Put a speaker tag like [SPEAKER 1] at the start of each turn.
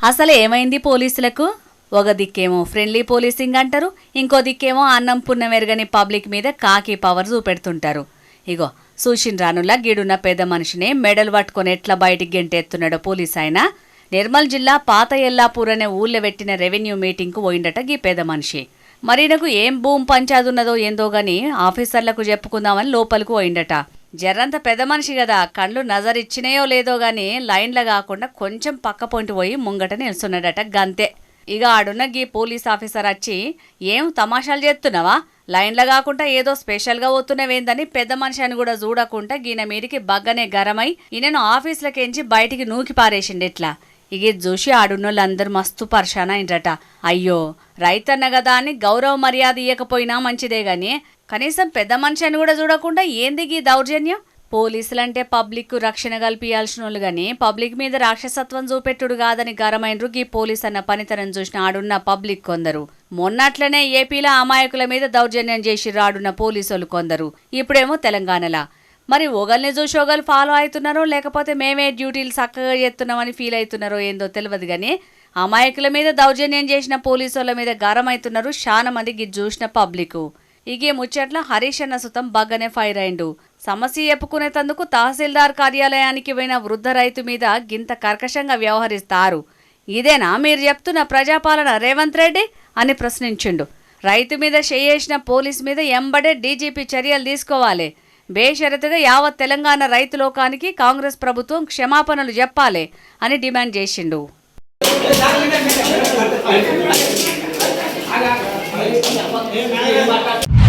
[SPEAKER 1] అసలు ఏమైంది పోలీసులకు? ఒక దిక్కేమో ఫ్రెండ్లీ పోలీసింగ్ అంటారు, ఇంకో దిక్కేమో అన్నం పున్నమెరగని పబ్లిక్ మీద కాకి పవర్ చూపెడుతుంటారు. ఇగో సూషిన్ రానులా గీడున్న పెద్ద మనిషిని మెడల్ పట్టుకొని ఎట్లా బయటికి గెంటెత్తున్నాడో పోలీస్ ఆయన. నిర్మల్ జిల్లా పాత ఎల్లాపూర్ అనే ఊళ్ళో పెట్టిన రెవెన్యూ మీటింగ్కు పోయిండట గీ పెద్ద మనిషి. మరి నాకు ఏం భూమి పంచాది ఉన్నదో ఏందో గాని ఆఫీసర్లకు చెప్పుకుందామని లోపలికి పోయిండట. జర్రంత పెద్ద మనిషి కదా, కళ్ళు నజరిచ్చినాయో లేదో గాని లైన్ల కాకుండా కొంచెం పక్క పొంటి పోయి ముంగట నిల్చున్నాడట గంతే. ఇక ఆడున్న గీ పోలీస్ ఆఫీసర్ వచ్చి, ఏం తమాషాలు చేస్తున్నావా, లైన్ల కాకుండా ఏదో స్పెషల్గా పోతున్నవేందని పెద్ద మనిషి అని కూడా చూడకుండా గీన మీదికి బగ్గనే గరమై ఈయనను ఆఫీసులకెంచి బయటికి నూకి పారేసిండిట్లా. ఇక చూసి ఆడున్నోళ్ళందరూ మస్తు పర్షాన్ అయినరట. అయ్యో రైతన్న కదా అని గౌరవ మర్యాద ఇయ్యకపోయినా మంచిదే గాని కనీసం పెద్ద మనిషి అని కూడా చూడకుండా ఏంది గీ దౌర్జన్యం? పోలీసులంటే పబ్లిక్ రక్షణ కల్పియాల్సిన వాళ్ళు గాని పబ్లిక్ మీద రాక్షసత్వం చూపెట్టుడు కాదని గరమైనరు గీ పోలీస్ అన్న పనితనం చూసిన ఆడున్న పబ్లిక్ కొందరు. మొన్నట్లనే ఏపీలో అమాయకుల మీద దౌర్జన్యం చేసిర్రు ఆడున్న పోలీసులు కొందరు. ఇప్పుడేమో తెలంగాణలా. మరి ఒకల్ని చూసి ఒకళ్ళు ఫాలో అవుతున్నారో లేకపోతే మేమే డ్యూటీలు చక్కగా చేస్తున్నామని ఫీల్ అవుతున్నారో ఏందో తెలియదు కానీ అమాయకుల మీద దౌర్జన్యం చేసిన పోలీసుల మీద గరం అవుతున్నారు చాలా మంది గి చూసిన పబ్లిక్. ఇగే ముచ్చట్ల హరీష్ అన్న సుతం బగ్గనే ఫైర్ అయిండు. సమస్య చెప్పుకునేందుకు తహసీల్దార్ కార్యాలయానికి పోయిన వృద్ధ రైతు మీద గింత కర్కశంగా వ్యవహరిస్తారు. ఇదేనా మీరు చెప్తున్న ప్రజాపాలన రేవంత్ రెడ్డి అని ప్రశ్నించిండు. రైతు మీద చేసిన పోలీస్ మీద ఎంబడే డీజీపీ చర్యలు తీసుకోవాలి. బేషరతుగా యావత్ తెలంగాణ రైతు లోకానికి కాంగ్రెస్ ప్రభుత్వం క్షమాపణలు చెప్పాలి అని డిమాండ్ చేసిండు.